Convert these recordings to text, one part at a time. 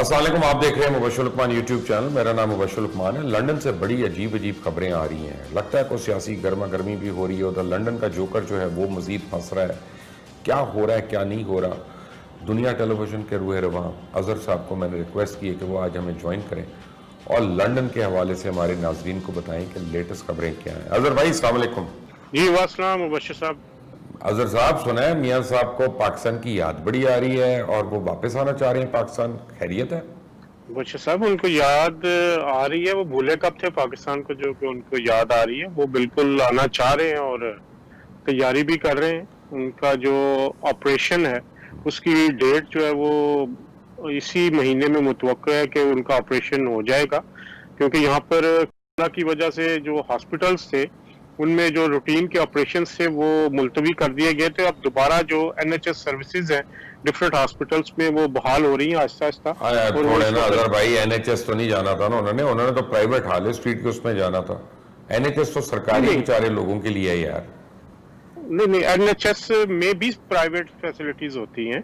अस्सलाम वालेकुम, आप देख रहे हैं मुबश्शिर लुकमान यूट्यूब चैनल। मेरा नाम मुबश्शिर लुकमान है। लंदन से बड़ी अजीब अजीब खबरें आ रही हैं। लगता है कोई सियासी गर्मा गर्मी भी हो रही है। उधर लंदन का जोकर जो है वो मजीद फंस रहा है। क्या हो रहा है क्या नहीं हो रहा। दुनिया टेलीविजन के रूह रवां अजहर साहब को मैंने रिक्वेस्ट की है कि वो आज हमें ज्वाइन करें और लंदन के हवाले से हमारे नाजरीन को बताएं कि लेटेस्ट खबरें क्या हैं। अजहर भाई अस्सलाम वालेकुम। जी वास्सलाम मुबश्शिर साहब। अजहर साहब, सुना है मियां साहब को पाकिस्तान की याद बड़ी आ रही है और वो वापस आना चाह रहे हैं पाकिस्तान, खैरियत है? मुबश्शिर साहब, उनको याद आ रही है। वो भूले कब थे पाकिस्तान को, जो कि उनको याद आ रही है। वो बिल्कुल आना चाह रहे हैं और तैयारी भी कर रहे हैं। उनका जो ऑपरेशन है उसकी डेट जो है वो इसी महीने में मुतवक्का है कि उनका ऑपरेशन हो जाएगा, क्योंकि यहाँ पर कोरोना की वजह से जो हॉस्पिटल्स थे उनमें जो रूटीन के ऑपरेशन थे वो मुलतवी कर दिए गए थे। अब दोबारा जो NHS सर्विसेज हैं डिफरेंट हॉस्पिटल्स में वो बहाल हो रही हैं आहिस्ता आहिस्ता। थोड़े ना अजहर भाई, NHS तो नहीं जाना था ना उन्होंने तो प्राइवेट हार्ले स्ट्रीट के उसमें जाना था। NHS तो सरकारी बेचारे लोगों के लिए है यार। नहीं, NHS में भी प्राइवेट फैसिलिटीज होती हैं।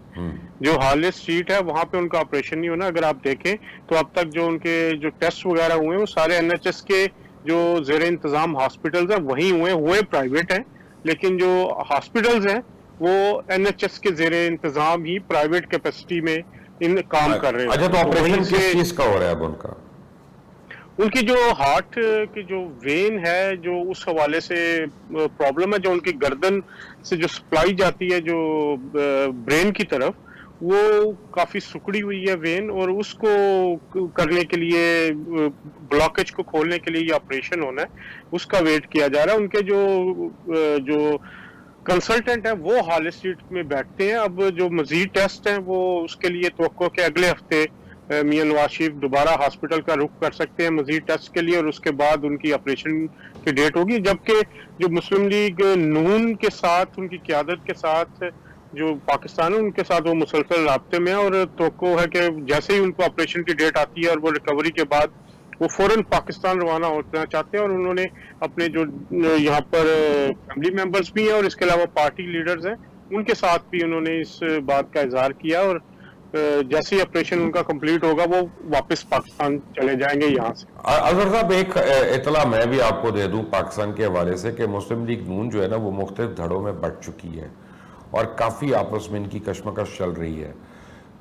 जो हार्ले स्ट्रीट है वहां पे उनका ऑपरेशन नहीं होना। अगर आप देखें तो अब तक जो उनके जो टेस्ट वगैरह हुए हैं वो सारे NHS के जो जेर इंतजाम हॉस्पिटल्स हैं वही हुए प्राइवेट हैं, लेकिन जो हॉस्पिटल्स हैं वो NHS के जेर इंतजाम ही प्राइवेट कैपेसिटी में इन काम कर रहे हैं। अच्छा, तो ऑपरेशन किस चीज का हो रहा है अब उनका? उनकी जो हार्ट की जो वेन है जो उस हवाले से प्रॉब्लम है, जो उनकी गर्दन से जो सप्लाई जाती है जो ब्रेन की तरफ, वो काफी सुकड़ी हुई है वेन, और उसको करने के लिए ब्लॉकेज को खोलने के लिए ये ऑपरेशन होना है, उसका वेट किया जा रहा है। उनके जो कंसल्टेंट है वो हाल स्ट्रीट में बैठते हैं। अब जो मजीद टेस्ट हैं वो उसके लिए तवक्को के अगले हफ्ते मियां नवाज शरीफ दोबारा हॉस्पिटल का रुख कर सकते हैं मजीद टेस्ट के लिए, और उसके बाद उनकी ऑपरेशन की डेट होगी। जबकि जो मुस्लिम लीग नून के साथ उनकी क़यादत के साथ जो पाकिस्तान है उनके साथ वो मुसलसल राब्ते में है, और तवक्को है कि जैसे ही उनको ऑपरेशन की डेट आती है और वो रिकवरी के बाद वो फौरन पाकिस्तान रवाना होना चाहते हैं। और उन्होंने अपने जो यहाँ पर फैमिली मेंबर्स भी हैं और इसके अलावा पार्टी लीडर्स हैं उनके साथ भी उन्होंने इस बात का इजहार किया, और जैसे ही ऑपरेशन उनका कंप्लीट होगा वो वापस पाकिस्तान चले जाएंगे यहाँ से। अजहर साहब, एक इतला मैं भी आपको दे दूं पाकिस्तान के हवाले से कि मुस्लिम लीग नून जो है ना वो मुख्तलिफ धड़ों में बढ़ चुकी है और काफ़ी आपस में इनकी कशमकश चल रही है।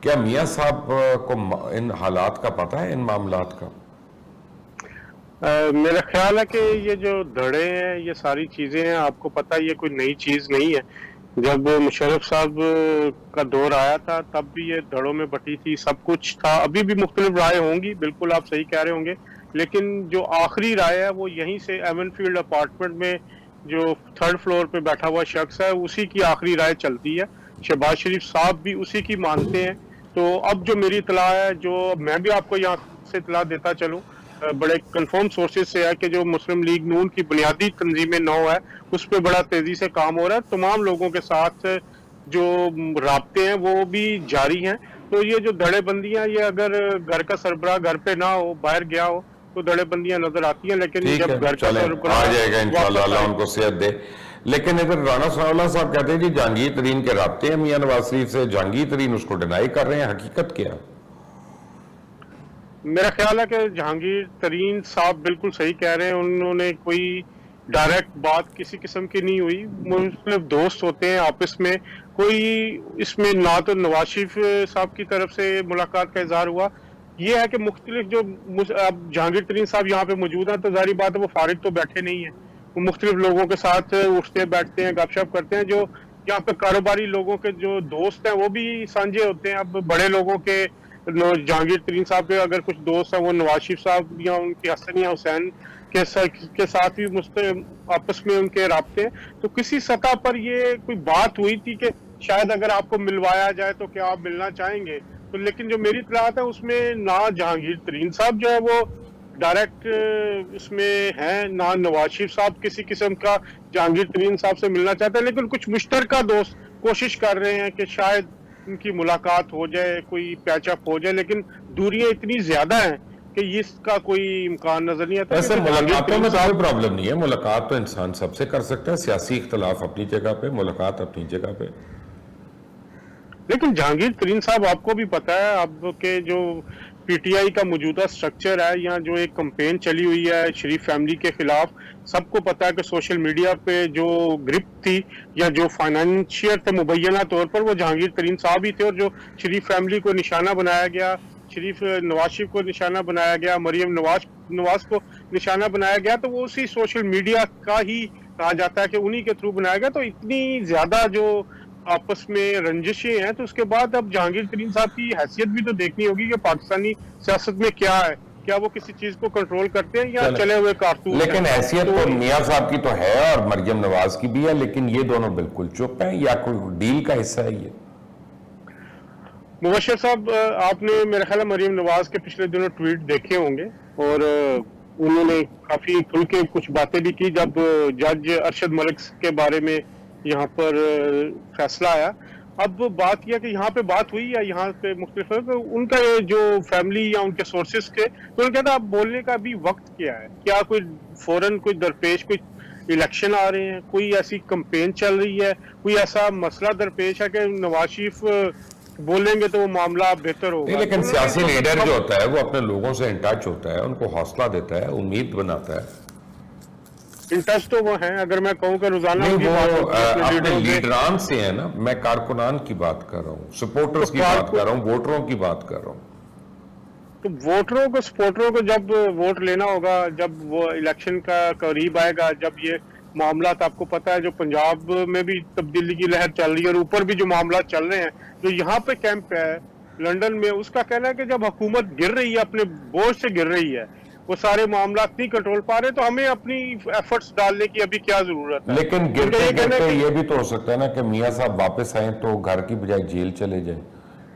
क्या मियां साहब को इन हालात का पता है, इन मामलात का? मेरा ख्याल है कि ये जो धड़े हैं ये सारी चीज़ें हैं, आपको पता है ये कोई नई चीज़ नहीं है। जब मुशर्रफ साहब का दौर आया था तब भी ये धड़ों में बटी थी, सब कुछ था। अभी भी मुख्तलिफ राय होंगी, बिल्कुल आप सही कह रहे होंगे, लेकिन जो आखिरी राय है वो यहीं से एवनफील्ड अपार्टमेंट में जो 3rd फ्लोर पे बैठा हुआ शख्स है उसी की आखिरी राय चलती है। शहबाज शरीफ साहब भी उसी की मानते हैं। तो अब जो मेरी इतला है, जो मैं भी आपको यहाँ से इतला देता चलूँ बड़े कंफर्म सोर्सेज से है कि जो मुस्लिम लीग नून की बुनियादी तंजीमें 9 है उस पर बड़ा तेजी से काम हो रहा है। तमाम लोगों के साथ जो राब्ते हैं वो भी जारी हैं। तो ये जो धड़ेबंदियां, ये अगर घर का सरबराह घर पे ना हो, बाहर गया हो, तो धड़ेबंदियां नजर आती हैं, लेकिन जब घर का सरबराह आ जाएगा इंशाल्लाह, अल्लाह उनको सेहत दे। लेकिन इधर राना सनाउल्लाह साहब कहते हैं जी जहांगीर तरीन के राब्ते हैं मियां नवाज शरीफ से, जहांगीर तरीन उसको डिनाई कर रहे हैं, हकीकत क्या? मेरा ख्याल है कि जहांगीर तरीन साहब बिल्कुल सही कह रहे हैं। उन्होंने कोई डायरेक्ट बात किसी किस्म की नहीं हुई। मुख्तलिफ दोस्त होते हैं आपस में, कोई इसमें ना तो नवाज शरीफ साहब की तरफ से मुलाकात का इजहार हुआ। ये है कि मुख्तलिफ जो अब जहांगीर तरीन साहब यहाँ पे मौजूद हैं तो जाहिर बात है वो फारिग तो बैठे नहीं है, वो मुख्तलिफ लोगों के साथ उठते बैठते हैं, गपशप करते हैं। जो यहाँ पे कारोबारी लोगों के जो दोस्त हैं वो भी साझे होते हैं। अब बड़े लोगों के जहांगीर तरीन साहब के अगर कुछ दोस्त हैं वो नवाज शरीफ साहब या उनकी हसन या हुसैन के साथ भी आपस में उनके राब्ते हैं। तो किसी सतह पर ये कोई बात हुई थी कि शायद अगर आपको मिलवाया जाए तो क्या आप मिलना चाहेंगे, तो लेकिन जो मेरी इत्तलात है उसमें ना जहांगीर तरीन साहब जो है वो डायरेक्ट इसमें है, ना नवाज शरीफ साहब किसी किस्म का जहांगीर तरीन साहब से मिलना चाहते हैं, लेकिन कुछ मुश्तरका दोस्त कोशिश कर रहे हैं कि शायद उनकी मुलाकात हो जाए, कोई पैचअप हो जाए, लेकिन दूरियां इतनी ज्यादा हैं कि इसका कोई इम्कान नजर नहीं आता। वैसे मुलाकातों में कोई प्रॉब्लम नहीं है, मुलाकात तो इंसान सबसे कर सकता है, सियासी इख्तलाफ अपनी जगह पे, मुलाकात अपनी जगह पे। लेकिन जहांगीर तरीन साहब आपको भी पता है, आपके जो पी टी आई का मौजूदा स्ट्रक्चर है या जो एक कंपेन चली हुई है शरीफ फैमिली के खिलाफ, सबको पता है कि सोशल मीडिया पे जो ग्रिप थी या जो फाइनेंशियल थे मुबैना तौर पर वो जहांगीर तरीन साहब ही थे, और जो शरीफ फैमिली को निशाना बनाया गया, शरीफ नवाज शरीफ को निशाना बनाया गया, मरियम नवाज को निशाना बनाया गया, तो वो उसी सोशल मीडिया का ही कहा जाता है कि उन्हीं के थ्रू बनाया गया। तो इतनी ज्यादा जो आपस में रंजिशें हैं, तो उसके बाद अब जहांगीर तरीन साहब की हैसियत भी तो देखनी होगी कि पाकिस्तानी सियासत में क्या है, क्या वो किसी चीज को कंट्रोल करते हैं या चले हुए कारतूस। लेकिन हैसियत तो मियां साहब की तो है और मरियम नवाज की भी है, लेकिन ये दोनों बिल्कुल चुप हैं, या कोई डील का हिस्सा है ये? मुबशर साहब, आपने मेरा ख्याल है मरियम नवाज के पिछले दिनों ट्वीट देखे होंगे, और उन्होंने काफी खुल के कुछ बातें भी की जब जज अरशद मलिक के बारे में यहाँ पर फैसला आया। अब बात यह कि यहाँ पे बात हुई या यहाँ पे मुख्तलिफ है, तो उनका ये जो फैमिली या उनके सोर्सेज के, तो उन्होंने कहा था अब बोलने का अभी वक्त क्या है, क्या कोई फौरन कोई दरपेश कोई इलेक्शन आ रहे हैं, कोई ऐसी कंपेन चल रही है, कोई ऐसा मसला दरपेश है कि नवाज शरीफ बोलेंगे तो वो मामला बेहतर होगा। लेकिन सियासी लीडर जो होता है वो अपने लोगों से इन टच होता है, उनको हौसला देता है, उम्मीद बनाता है। इन टच तो वो हैं, अगर मैं कहूँ कि रोजाना नहीं, की वो बात अपने लीडरान से है ना, मैं कारकुनान की बात कर रहा हूँ, सपोर्टर्स की बात कर रहा हूँ, वोटरों की बात कर रहा हूँ। तो वोटरों को सपोर्टरों को जब वोट लेना होगा, जब वो इलेक्शन का करीब आएगा, जब ये मामला आपको पता है जो पंजाब में भी तब्दीली की लहर चल रही है और ऊपर भी जो मामला चल रहे हैं, जो यहाँ पे कैंप है लंदन में, उसका कहना है कि जब हुकूमत गिर रही है, अपने बोझ से गिर रही है, वो सारे मामला नहीं कंट्रोल पा रहे, तो हमें अपनी एफर्ट्स डालने की अभी क्या जरूरत है। लेकिन गिरते गिरते ये भी तो हो सकता है ना कि मियां साहब वापस आए तो घर की बजाय जेल चले जाए।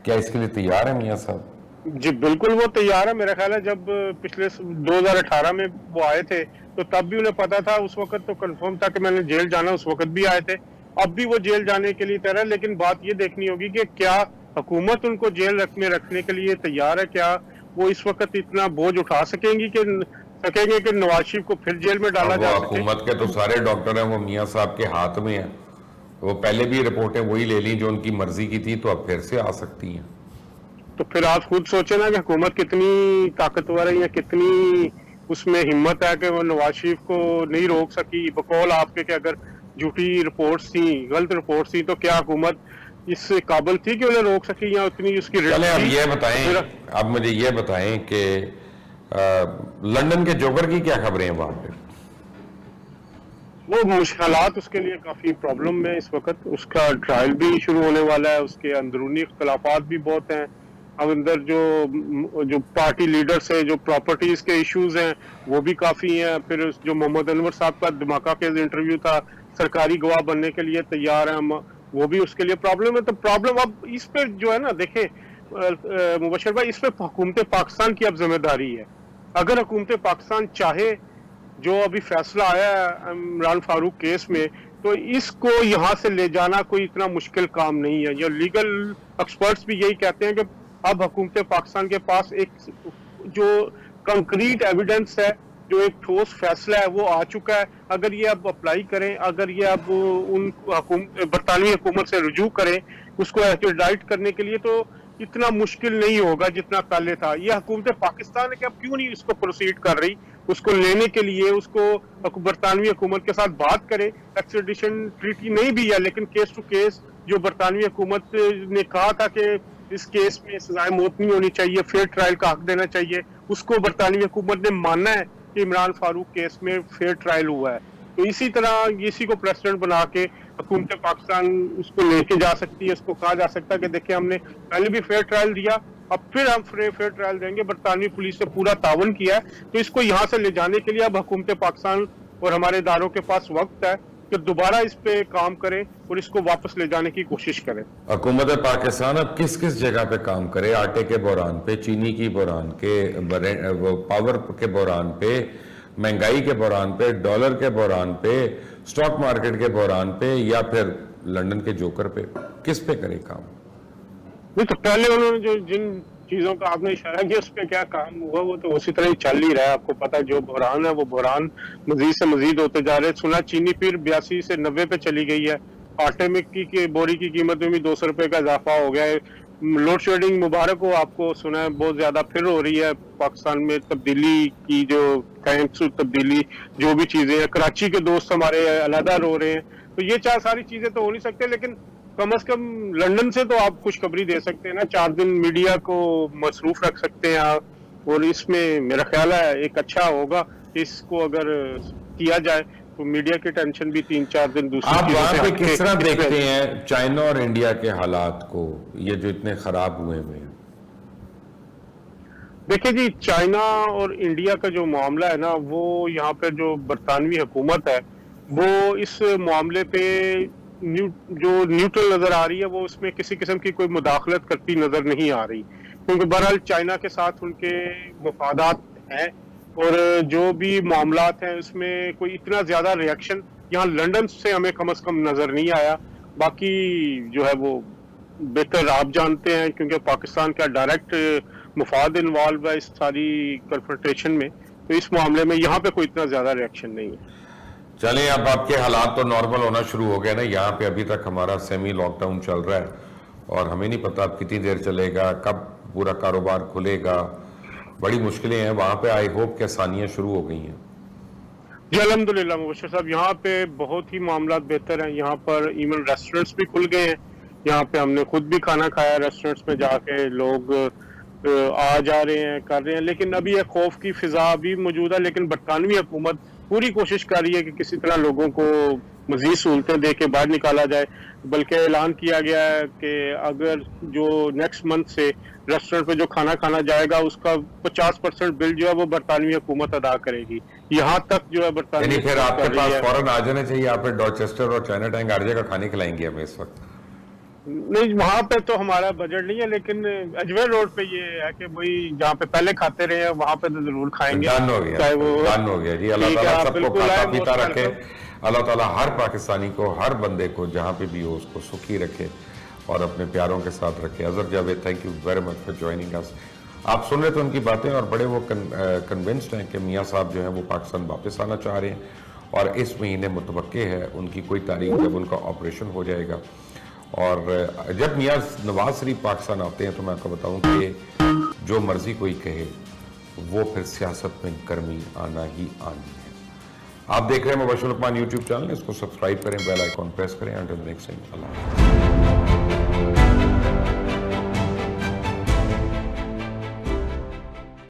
क्या इसके लिए तैयार है मियां साहब? जी बिल्कुल वो तैयार है। मेरा ख्याल है जब पिछले 2018 में वो आए थे तो तब भी उन्हें पता था, उस वक्त तो कंफर्म था कि मैंने जेल जाना, उस वक्त भी आए थे, अब भी वो जेल जाने के लिए तैयार है। लेकिन बात ये देखनी होगी कि क्या हुकूमत उनको जेल में रखने के लिए तैयार है, क्या वो इस वक्त इतना बोझ उठा सकेंगे कि नवाज शरीफ को फिर जेल में डाला जा सके। हुकूमत के तो सारे डॉक्टर हैं वो मियां साहब के हाथ में है, वो पहले भी रिपोर्टें वही ले ली जो उनकी मर्जी की थी, तो अब फिर से आ सकती हैं। तो फिर आप खुद सोचे ना कि हुकूमत कितनी ताकतवर है या कितनी उसमें हिम्मत है कि वो नवाज शरीफ को नहीं रोक सकी। बकौल आपके कि अगर झूठी रिपोर्ट्स थी, गलत रिपोर्ट्स थी, तो क्या हुकूमत इस काबिल थी कि उन्हें रोक सकी या उतनी उसकी चले अब ये बताएं, अब मुझे ये बताएं कि लंदन के जोकर की क्या खबरें हैं वहां पे? वो मुश्किलात उसके लिए काफी प्रॉब्लम में इस वक्त, उसका ट्रायल भी शुरू होने वाला है, उसके अंदरूनी इख्तलाफात भी बहुत हैं। अब अंदर जो पार्टी लीडर्स है, जो प्रॉपर्टीज के इश्यूज हैं वो भी काफी हैं। फिर जो मोहम्मद अनवर साहब का धमाका के इंटरव्यू था, सरकारी गवाह बनने के लिए तैयार है, वो भी उसके लिए प्रॉब्लम है। तो प्रॉब्लम अब इस पे जो है ना, देखें मुबशर भाई, इस पे हुकूमत पाकिस्तान की अब जिम्मेदारी है। अगर हुकूमत पाकिस्तान चाहे, जो अभी फैसला आया है इमरान फारूक केस में, तो इसको यहाँ से ले जाना कोई इतना मुश्किल काम नहीं है। ये लीगल एक्सपर्ट्स भी यही कहते हैं कि अब हुकूमत पाकिस्तान के पास एक जो कंक्रीट एविडेंस है, जो एक ठोस फैसला है, वो आ चुका है। अगर ये अब अप्लाई करें, अगर ये अब उन बरतानवी हुकूमत से रुजू करें उसको एक्सट्राडिट करने के लिए, तो इतना मुश्किल नहीं होगा जितना पहले था। ये हुकूमत पाकिस्तान है कि अब क्यों नहीं इसको प्रोसीड कर रही, उसको लेने के लिए उसको बरतानवी हुकूमत के साथ बात करें। एक्सट्रेडिशन ट्रीटी नहीं भी है, लेकिन केस टू केस जो बरतानवी हुकूमत ने कहा था कि इस केस में सजाए मौत नहीं होनी चाहिए, फेयर ट्रायल का हक देना चाहिए, उसको बरतानवी हुकूमत ने मानना है कि इमरान फारूक केस में फेयर ट्रायल हुआ है। तो इसी तरह इसी को प्रेसिडेंट बना के हुकूमत पाकिस्तान उसको लेके जा सकती है। उसको कहा जा सकता है कि देखिए हमने पहले भी फेयर ट्रायल दिया, अब फिर हम फेयर ट्रायल देंगे, बरतानवी पुलिस से पूरा तावन किया है, तो इसको यहाँ से ले जाने के लिए अब हुकूमत पाकिस्तान और हमारे इदारों के पास वक्त है कि दोबारा इस पे काम करें और इसको वापस ले जाने की कोशिश करें। हुकूमत पाकिस्तान अब किस किस जगह पे काम करे? आटे के बहरान पे, चीनी की बहरान के, पावर के बहरान पे, महंगाई के बहरान पे, डॉलर के बहरान पे, स्टॉक मार्केट के बहरान पे, या फिर लंदन के जोकर पे? किस पे करे काम? नहीं, तो पहले उन्होंने जो जिन चीजों का आपने इशारा किया उस पर क्या काम हुआ, वो तो उसी तरह ही चल ही रहा है। आपको पता है जो बहरान है वो बहरान मजीद से मजीद होते जा रहे हैं। सुना चीनी फिर 82 से 90 पे चली गई है, आटे में की बोरी की कीमत में भी 200 रुपए का इजाफा हो गया है, लोड शेडिंग मुबारक हो आपको, सुना है बहुत ज्यादा फिर हो रही है पाकिस्तान में तब्दीली की, जो टाइम्स तब्दीली जो भी चीजें हैं, कराची के दोस्त हमारे अलहदा रो रहे हैं, तो ये चार सारी चीजें तो हो नहीं सकते, लेकिन कम से कम लंदन से तो आप खुशखबरी दे सकते हैं ना, 4 दिन मीडिया को मसरूफ रख सकते हैं आप, और इसमें मेरा ख्याल है एक अच्छा होगा इसको अगर किया जाए, तो मीडिया की टेंशन भी 3-4 दिन दूसरी आप चीजों वहां से पे हटके किस तरह इस पे- देखते हैं चाइना और इंडिया के हालात को, ये जो इतने खराब हुए हैं? देखिए जी, चाइना और इंडिया का जो मामला है ना, वो यहाँ पे जो बरतानवी हुकूमत है वो इस मामले पे जो न्यूट्रल नजर आ रही है, वो उसमें किसी किस्म की कोई मुदाखलत करती नजर नहीं आ रही, क्योंकि बहरहाल चाइना के साथ उनके मफादात हैं, और जो भी मामलात हैं उसमें कोई इतना ज्यादा रिएक्शन यहाँ लंदन से हमें कम से कम नजर नहीं आया। बाकी जो है वो बेहतर आप जानते हैं, क्योंकि पाकिस्तान का डायरेक्ट मुफाद इन्वॉल्व है इस सारी कन्फ्रंटेशन में, तो इस मामले में यहाँ पे कोई इतना ज्यादा रिएक्शन नहीं है। चलें, अब आपके हालात तो नॉर्मल होना शुरू हो गए ना। यहाँ पे अभी तक हमारा सेमी लॉकडाउन चल रहा है और हमें नहीं पता अब कितनी देर चलेगा, कब पूरा कारोबार खुलेगा, बड़ी मुश्किलें हैं वहाँ पे। आई होप कि आसानियाँ शुरू हो गई हैं। जी अल्हम्दुलिल्लाह मुबशर साहब, यहाँ पे बहुत ही मामला बेहतर हैं। यहाँ पर इवन रेस्टोरेंट्स भी खुल गए हैं, यहाँ पे हमने खुद भी खाना खाया रेस्टोरेंट्स में जाके, लोग आ जा रहे हैं, कर रहे हैं, लेकिन अभी एक खौफ की फिजा भी मौजूद है। लेकिन बरतानवी हुकूमत पूरी कोशिश कर रही है कि किसी तरह लोगों को मजीद सहूलतें दे के बाहर निकाला जाए, बल्कि ऐलान किया गया है कि अगर जो नेक्स्ट मंथ से रेस्टोरेंट पे जो खाना खाना जाएगा उसका 50% बिल जो है वो बरतानवी हुकूमत अदा करेगी। यहाँ तक जो है बरतानवी यानी फिर हुकूमत आपके कर रही पास है। फौरन आ जाना चाहिए। आप डॉचेस्टर और चाइना टैंक हर जगह खाने खिलाएंगे हमें इस वक्त। नहीं, वहां पे तो हमारा बजट नहीं है, लेकिन अजमेर रोड पे ये है कि वही जहाँ पे पहले खाते रहे हैं वहां पे तो जरूर खाएंगे। डन हो गया, चाहे वो डन हो गया जी। अल्लाह ठीक है, ताला आप सबको बिल्कुल खाता आए, पीता most रखे। welcome। अल्लाह ताला हर पाकिस्तानी को, हर बंदे को जहाँ पे भी हो उसको सुखी रखे और अपने प्यारों के साथ रखे। Azhar Javed, thank you very much for joining us. आप सुन रहे थे उनकी बातें और बड़े वो कन्विंस्ड हैं कि मियाँ साहब जो हैं वो पाकिस्तान वापस आना चाह रहे हैं और इस महीने मुतवक्के है उनकी कोई तारीख जब उनका ऑपरेशन हो जाएगा। और जब मियाँ नवाज शरीफ पाकिस्तान आते हैं तो मैं आपको बताऊं कि जो मर्जी कोई कहे वो फिर सियासत में गर्मी आना ही आनी है। आप देख रहे हैं मुबशर लुकमान यूट्यूब चैनल, इसको सब्सक्राइब करें, बेल आइकॉन प्रेस करें। अंटिल नेक्स्ट टाइम, अल्लाह हाफ़िज़।